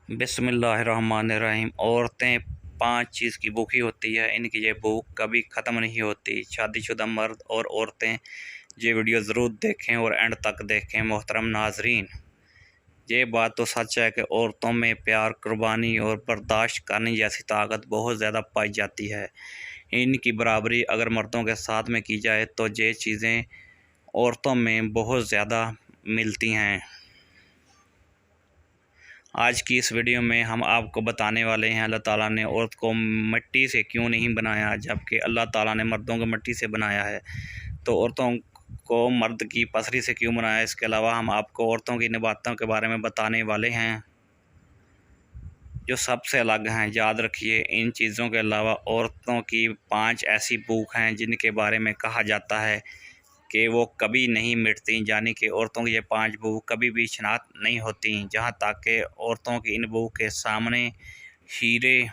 बिस्मिल्लाहिर्रहमानिर्रहीम। औरतें पांच चीज़ की भूखी होती है, इनकी ये भूख कभी ख़त्म नहीं होती। शादीशुदा मर्द और औरतें ये वीडियो ज़रूर देखें और एंड तक देखें। मोहतरम नाजरीन, ये बात तो सच है कि औरतों में प्यार, कुर्बानी और बर्दाश्त करने जैसी ताकत बहुत ज़्यादा पाई जाती है। इनकी बराबरी अगर मर्दों के साथ में की जाए तो ये चीज़ें औरतों में बहुत ज़्यादा मिलती हैं। आज की इस वीडियो में हम आपको बताने वाले हैं अल्लाह ताला ने औरत को मिट्टी से क्यों नहीं बनाया, जबकि अल्लाह ताला ने मर्दों को मिट्टी से बनाया है। तो औरतों को मर्द की पसली से क्यों बनाया। इसके अलावा हम आपको औरतों की निबातों के बारे में बताने वाले हैं जो सबसे अलग हैं। याद रखिए, इन चीज़ों के अलावा औरतों की 5 ऐसी भूख हैं जिनके बारे में कहा जाता है कि वो कभी नहीं मिटती। यानी कि औरतों की ये 5 भूख कभी भी शनाख्त नहीं होती। जहाँ तक कि औरतों की इन भूख के सामने हीरे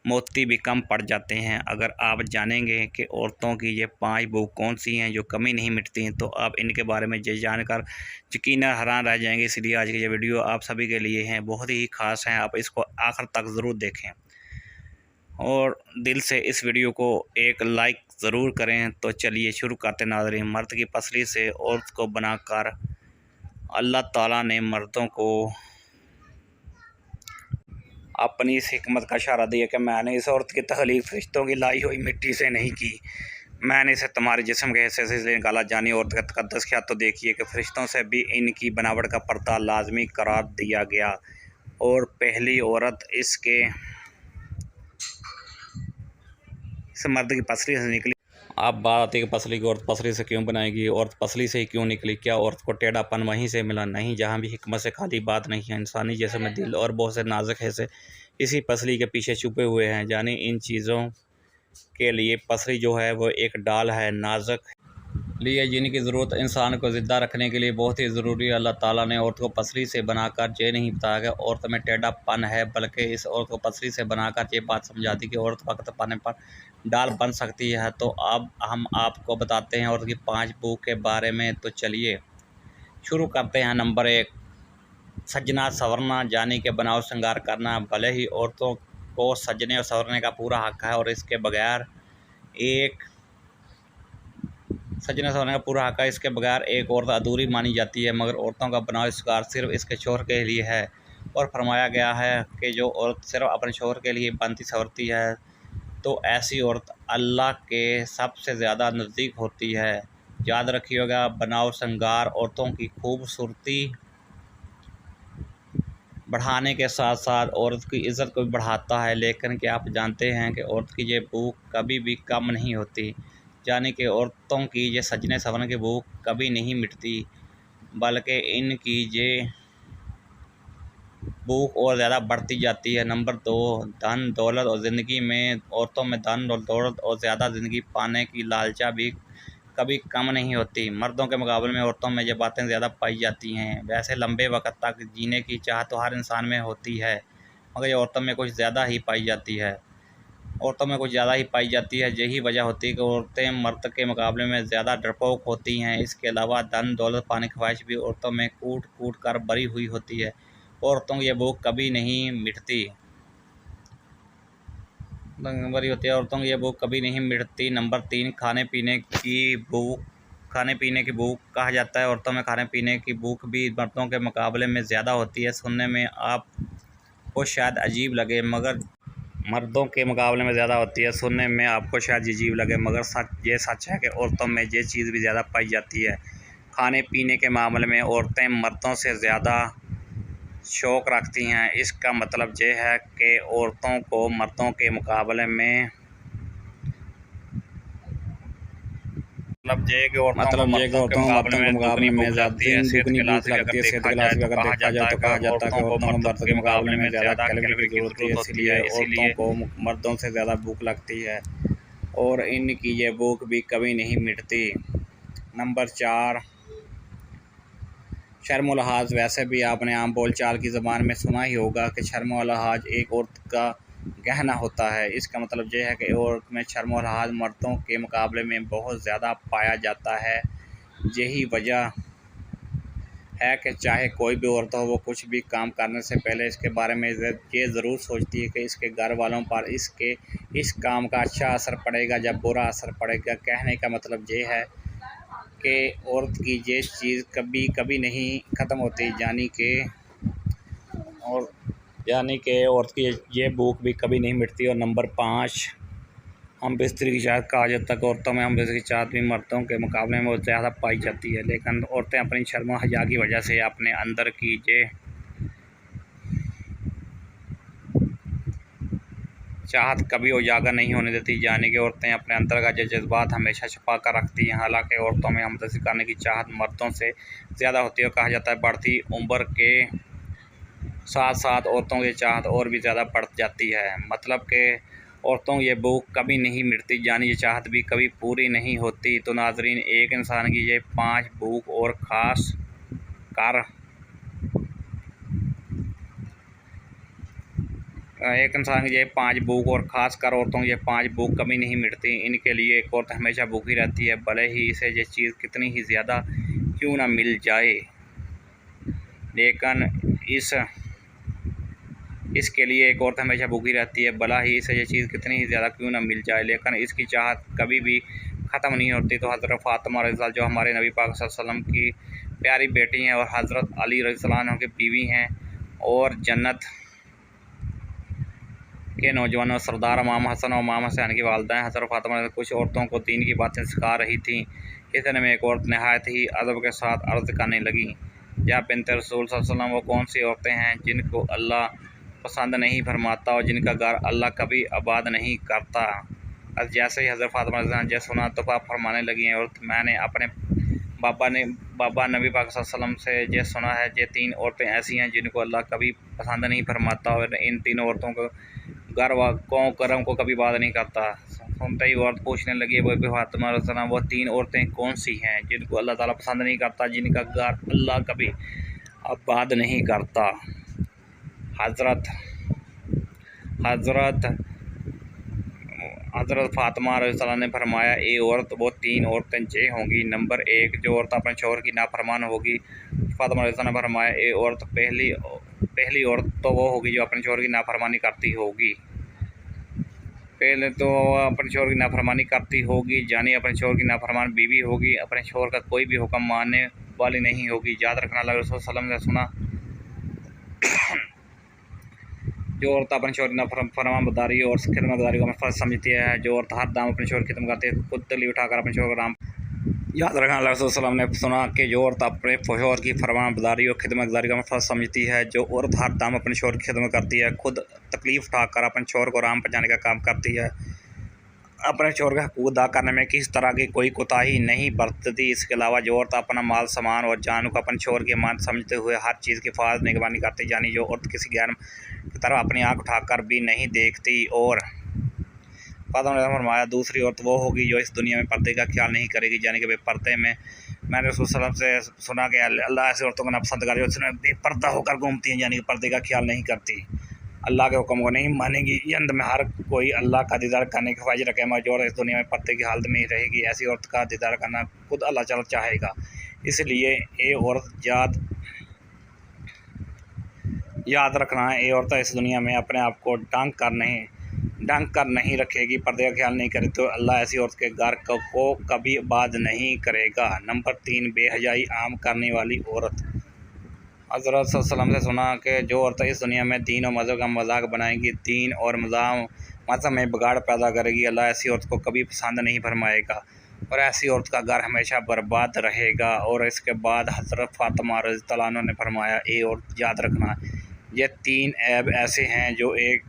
मोती भी कम पड़ जाते हैं। अगर आप जानेंगे कि औरतों की ये 5 भूख कौन सी हैं जो कभी नहीं मिटती हैं, तो आप इनके बारे में ये जानकर यकीनन हैरान रह जाएंगे। इसलिए आज की ये वीडियो आप सभी के लिए है, बहुत ही ख़ास है। आप इसको आखिर तक ज़रूर देखें और दिल से इस वीडियो को एक लाइक ज़रूर करें। तो चलिए शुरू करते नाज़रीन। मर्द की पसली से औरत को बनाकर अल्लाह ताला ने मर्दों को अपनी इस हिकमत का इशारा दिया कि मैंने इस औरत की तख्लीक फरिश्तों की लाई हुई मिट्टी से नहीं की, मैंने इसे तुम्हारे जिस्म के हिस्से से इसलिए निकाला। जानी औरत का तकद्दस क्या। तो देखिए कि फरिश्तों से भी इनकी बनावट का पर्दा लाजमी करार दिया गया और पहली औरत इस मर्द की पसली से निकली। अब बात आती है कि पसली की औरत पसली से क्यों बनाएगी, औरत पसली से ही क्यों निकली। क्या औरत को टेढ़ापन वहीं से मिला? नहीं, जहाँ भी हिकमत से खाली बात नहीं है। इंसानी जिस्म में दिल और बहुत से नाजुक हिस्से इसी पसली के पीछे छुपे हुए हैं। यानी इन चीज़ों के लिए पसली जो है वो एक डाल है, नाजुक लिए जिनकी ज़रूरत इंसान को ज़िंदा रखने के लिए बहुत ही ज़रूरी है। अल्लाह ताला ने औरत को पसली से बनाकर ये नहीं बताया कि औरत में टेढ़ापन है, बल्कि इस औरत को पसली से बनाकर ये बात समझा दी कि औरत वक्त पाने पर डाल बन सकती है। तो अब हम आपको बताते हैं औरत की 5 भूख के बारे में। तो चलिए शुरू करते हैं। नंबर 1, सजना संवरना, यानी कि बनाव श्रृंगार करना। भले ही औरतों को सजने और संवरने का पूरा हक है और इसके बगैर सजने संवरने का पूरा हक है, इसके बगैर एक औरत अधूरी मानी जाती है। मगर औरतों का बनाव श्रृंगार सिर्फ इसके शौहर के लिए है और फरमाया गया है कि जो औरत सिर्फ अपने शौहर के लिए बनती संवरती है तो ऐसी औरत अल्लाह के सबसे ज़्यादा नज़दीक होती है। याद रखिएगा, बनाव श्रृंगार औरतों की खूबसूरती बढ़ाने के साथ साथ औरत की इज़्ज़त को भी बढ़ाता है। लेकिन क्या आप जानते हैं कि औरत की ये भूख कभी भी कम नहीं होती। यानी कि औरतों की ये सजने संवरने की भूख कभी नहीं मिटती, बल्कि इनकी ये भूख और ज़्यादा बढ़ती जाती है। नंबर 2, धन दौलत और ज़िंदगी में औरतों में धन और दौलत और ज़्यादा ज़िंदगी पाने की लालचा भी कभी कम नहीं होती। मर्दों के मुकाबले में औरतों में ये बातें ज़्यादा पाई जाती हैं। वैसे लंबे वक्त तक जीने की चाह तो हर इंसान में होती है, मगर ये औरतों में कुछ ज़्यादा ही पाई जाती है। यही वजह होती है कि औरतें मर्द के मुकाबले में ज़्यादा डरपोक होती हैं। इसके अलावा धन दौलत पाने की ख्वाहिश भी औरतों में कूट कूट कर भरी हुई होती है। औरतों की ये भूख कभी नहीं मिटती नंबर 3, खाने पीने की भूख कहा जाता है। औरतों में खाने पीने की भूख भी मर्दों के मुकाबले में ज़्यादा होती है। सुनने में आपको शायद अजीब लगे, मगर मर्दों के मुकाबले में ज़्यादा होती है। सुनने में आपको शायद अजीब लगे, मगर सच है कि औरतों में ये चीज़ भी ज़्यादा पाई जाती है। खाने पीने के मामले में औरतें मर्दों से ज़्यादा शौक़ रखती हैं। इसका मतलब ये है कि औरतों को मर्दों के मुकाबले में औरतों के मुकाबले में दुगनी भूख लगती है। सेहत के लिहाज से अगर देखा जाए तो कहा जाता है कि औरतों को मर्दों के मुकाबले में ज़्यादा कैलोरी की ज़रूरत होती है, इसीलिए को मर्दों से ज़्यादा भूख लगती है और इनकी ये भूख भी कभी नहीं मिटती। नंबर 4, शर्म व लिहाज। वैसे भी आपने आम बोलचाल की ज़बान में सुना ही होगा कि शर्म व लिहाज एक औरत का गहना होता है। इसका मतलब यह है कि औरत में शर्म व लिहाज मर्दों के मुकाबले में बहुत ज़्यादा पाया जाता है। यही वजह है कि चाहे कोई भी औरत हो, वो कुछ भी काम करने से पहले इसके बारे में ये ज़रूर सोचती है कि इसके घर वालों पर इस काम का अच्छा असर पड़ेगा या बुरा असर पड़ेगा। कहने का मतलब ये है कि औरत की ये चीज़ कभी कभी नहीं ख़त्म होती, यानी कि औरत की ये भूख भी कभी नहीं मिटती। और नंबर 5, हम बिस्तर की चाहत का आज तक औरतों में हम बिस्तर की चाहत भी मर्दों के मुकाबले में बहुत ज़्यादा पाई जाती है, लेकिन औरतें अपनी शर्म हया की वजह से अपने अंदर की ये चाहत कभी उजागर नहीं होने देती। यानी कि औरतें अपने अंदर का जो जज्बात हमेशा छुपा कर रखती हैं। हालांकि औरतों में हमदर्दी करने की चाहत मर्दों से ज़्यादा होती है। कहा जाता है बढ़ती उम्र के साथ साथ औरतों की चाहत और भी ज़्यादा बढ़ जाती है। मतलब कि औरतों की ये भूख कभी नहीं मिटती, यानी ये चाहत भी कभी पूरी नहीं होती। तो नाजरीन, एक इंसान की ये 5 भूख और ख़ास कर औरतों की ये 5 भूख कभी नहीं मिटती। इनके लिए एक औरत हमेशा भूखी रहती है, भले ही इसे ये चीज़ कितनी ही ज़्यादा क्यों ना मिल जाए। लेकिन इसके लिए एक औरत हमेशा भूखी रहती है, भला ही इसे ये चीज़ कितनी ही ज़्यादा क्यों ना मिल जाए, लेकिन इसकी चाहत कभी भी ख़त्म नहीं होती। तो हज़रत फ़ातिमा रज़ियल्लाहु जो हमारे नबी पाक सल्लल्लाहु अलैहि वसल्लम की प्यारी बेटी हैं और हज़रत अली रज़ियल्लाहु अन्हु की बीवी हैं और जन्नत के नौजवानों सरदार इमाम हसन और इमाम हुसैन की वालिदा हैं। हज़रत फ़ातिमा कुछ औरतों को दीन की बातें सिखा रही थीं। इतने में एक औरत नहायत ही अदब के साथ अर्ज़ करने लगी, या बिन्ते रसूल सल्लल्लाहु अलैहि वसल्लम, वो कौन सी औरतें हैं जिनको अल्लाह पसंद नहीं फरमाता और जिनका घर अल्लाह कभी आबाद नहीं करता। जैसे ही हज़रत फ़ातिमा ने सुना तो आप फरमाने लगी हैं, औरत मैंने अपने बाबा नबी पाक सल्लल्लाहु अलैहि वसल्लम से ये सुना है, ये 3 औरतें ऐसी हैं जिनको अल्लाह कभी पसंद नहीं फरमाता और इन 3 औरतों को घर वालों करम को कभी बात नहीं करता। सुनते ही औरत पूछने लगी, फ़ातिमा रज़ियल्लाहु वो 3 औरतें कौन सी हैं जिनको अल्लाह ताला पसंद नहीं करता, जिनका घर अल्लाह कभी आबाद नहीं करता। हज़रत फ़ातिमा रज़ियल्लाहु ने फरमाया, ए औरत, वो 3 औरतें ये होंगी। नंबर 1, जो औरत अपने शौहर की नाफरमान होगी। फ़ातिमा रज़ियल्लाहु ने फरमाया, ए औरत, पहली औरत तो वो होगी जो अपने शौहर की नाफरमानी करती होगी। पहले तो अपने शौहर की नाफरमानी करती होगी, यानी अपने शौहर की नाफरमान बीवी होगी, अपने शौहर का कोई भी हुक्म मानने वाली नहीं होगी। याद रखना, अल्लाह रसूल सल्लल्लाहु अलैहि वसल्लम ने सुना, जो औरत अपने शौहर की फरमाबरदारी और खिदमतगारी को फ़र्ज समझती है, जो औरत हर दाम अपने शौहर की खिदमत करती है, खुद तली उठाकर अपने शौहर का नाम। याद रखना, अल्लाह रसूल सल्लल्लाहु अलैहि वसल्लम ने सुना कि जो औरत अपने शौहर की फरमाबरदारी और खिदमतगारी का फ़र्ज समझती है, जो औरत हर दाम अपने शौहर की खिदमत करती है, खुद तकलीफ़ उठाकर अपने शौहर को आराम पहुँचाने का काम करती है, अपने शौहर का हकूक़ अदा करने में किस तरह की कोई कोताही नहीं बरतती। इसके अलावा जो औरत अपना माल सामान और जान को अपने शौहर की अमानत समझते हुए हर चीज़ की हिफाज़त निगरानी करती, यानी जो औरत किसी गैर की तरफ अपनी आँख उठाकर भी नहीं देखती। और फ़ातिमा ने फरमाया, दूसरी औरत वो होगी जो इस दुनिया में पर्दे का ख्याल नहीं करेगी, यानी कि बेपर्दे में। मैंने रसूल सल्लल्लाहु अलैहि वसल्लम से सुना कि अल्लाह ऐसी औरतों को नापसंद करे जो बेपर्दा होकर घूमती हैं, यानी कि पर्दे का ख्याल नहीं करती, अल्लाह के हुक्म को नहीं मानेगी। ये अंत में हर कोई अल्लाह का दीदार करने की ख्वाहिश रखे, मगर जो औरत इस दुनिया में पर्दे की हालत में ही रहेगी, ऐसी औरत का दीदार करना खुद अल्लाह ताला चाहेगा। इसलिए ए औरत याद रखना है, ए औरत इस दुनिया में अपने आप को ढंग कर नहीं रखेगी, पर्दे का ख्याल नहीं करे, तो अल्लाह ऐसी औरत के घर को कभी आबाद नहीं करेगा। नंबर 3, बेहयाई आम करने वाली औरत। हज़रत सल्लल्लाहु अलैहि वसल्लम से सुना कि जो औरत इस दुनिया में दीन और मज़हब का मजाक बनाएगी, दीन और मज़हब में बिगाड़ पैदा करेगी, अल्लाह ऐसी औरत को कभी पसंद नहीं फरमाएगा और ऐसी औरत का घर हमेशा बर्बाद रहेगा। और इसके बाद हज़रत फ़ातिमा रज़ियल्लाहु अन्हा ने फरमाया, ए औरत, याद रखना, ये 3 ऐब ऐसे हैं जो एक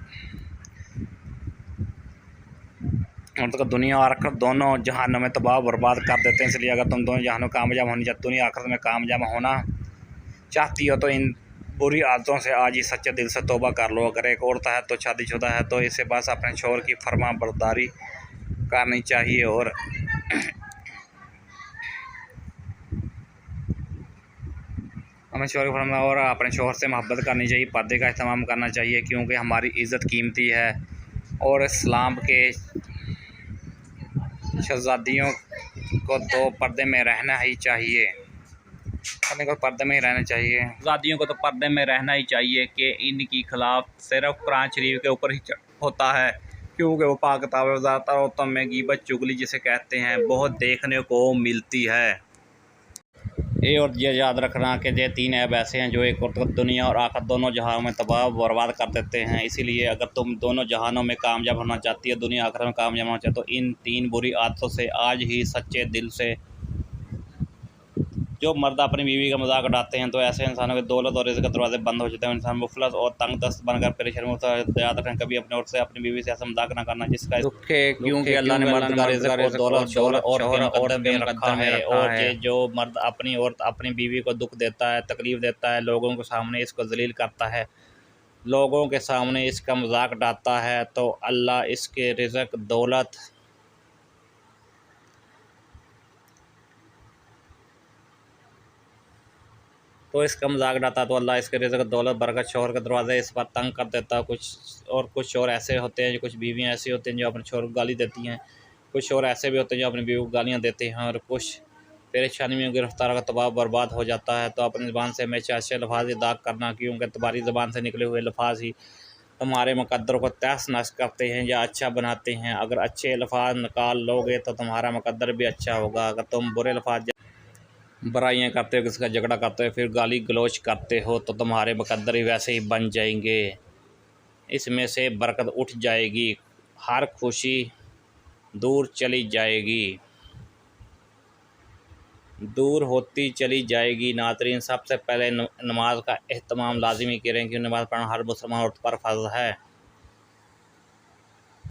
औरत को दुनिया और आखिरत दोनों जहानों में तबाह बर्बाद कर देते हैं। इसलिए अगर तुम दोनों जहानों कामयाब होनी चाहती, दुनिया आखिरत में कामयाब होना चाहती हो, तो इन बुरी आदतों से आज ही सच्चे दिल से तौबा कर लो। अगर एक औरत है तो शादीशुदा है, तो इसे बस अपने शौहर की फरमाबरदारी करनी चाहिए और हमें शौहर की फरमा और अपने शौहर से मोहब्बत करनी चाहिए, पर्दे का एहतमाम करना चाहिए, क्योंकि हमारी इज़्ज़त कीमती है और इस्लाम के शहज़ादियों को तो पर्दे में रहना ही चाहिए। अपने को पर्दे में ही रहना चाहिए। आज़ादियों को तो पर्दे में रहना ही चाहिए कि इनकी खिलाफ सिर्फ कुरान शरीफ के ऊपर ही होता है, क्योंकि वो पाक किताब है। ज़्यादातर औरतों में गीबत चुगली जिसे कहते हैं बहुत देखने को मिलती है। ये और ये याद रखना कि ये 3 ऐब ऐसे हैं जो एक औरत को दुनिया और आखिरत दोनों जहानों में तबाह बर्बाद कर देते हैं। इसीलिए अगर तुम दोनों जहानों में कामयाब होना चाहती हो, दुनिया आखिरत में कामयाब होना चाहते हो, तो इन 3 बुरी आदतों से आज ही सच्चे दिल से। जो मर्द अपनी बीवी का मजाक उड़ाते हैं तो ऐसे इंसानों के दौलत और रिज़्क़ के दरवाजे बंद हो जाते हैं। इंसान मुफलस और तंग दस्त बनकर परेशान होता है। याद रखें, कभी अपने औरत से अपनी बीवी से ऐसा मजाक ना करना जिसका क्योंकि अल्लाह ने मर्द का रिज़्क़ और दौलत शोहरत और मुक़द्दर में रखा है। और जो मर्द अपनी औरत अपनी बीवी को दुख देता है, तकलीफ़ देता है, लोगों के सामने इसको जलील करता है, लोगों के सामने इसका मजाक उड़ाता है, तो अल्लाह इसके रिज़्क़ दौलत इसका मजाक उड़ाता है, तो अल्लाह इसके रिज़्क़ दौलत बरकत शोहर के दरवाज़े इस पर तंग कर देता है। कुछ शोहर ऐसे होते हैं, कुछ बीवियाँ ऐसी होती हैं जो अपने शोहर को गाली देती हैं। कुछ शोहर ऐसे भी होते हैं जो अपनी बीवी को गालियाँ देते हैं। और कुछ परेशानी में गिरफ्तार का तबाह बर्बाद हो जाता है। तो अपनी ज़बान से हमेशा अच्छे लफ्ज़ अदा करना, क्योंकि तुम्हारी ज़बान से निकले हुए लफ्ज़ ही तुम्हारे मुक़द्दर को तहस नहस करते हैं या अच्छा बनाते हैं। अगर अच्छे अल्फाज निकाल लोगे तो तुम्हारा मुक़द्दर भी अच्छा होगा। अगर तुम बुरे अल्फाज बुराइयाँ करते हो, किसी का झगड़ा करते हो, फिर गाली गलौच करते हो, तो तुम्हारे मुक़द्दर ही वैसे ही बन जाएंगे। इसमें से बरकत उठ जाएगी, हर खुशी दूर चली जाएगी, दूर होती चली जाएगी। नाज़रीन, सबसे पहले नमाज का एहतमाम लाजिमी करें, क्योंकि नमाज़ पढ़ना हर मुसलमान औरत पर फ़र्ज़ है।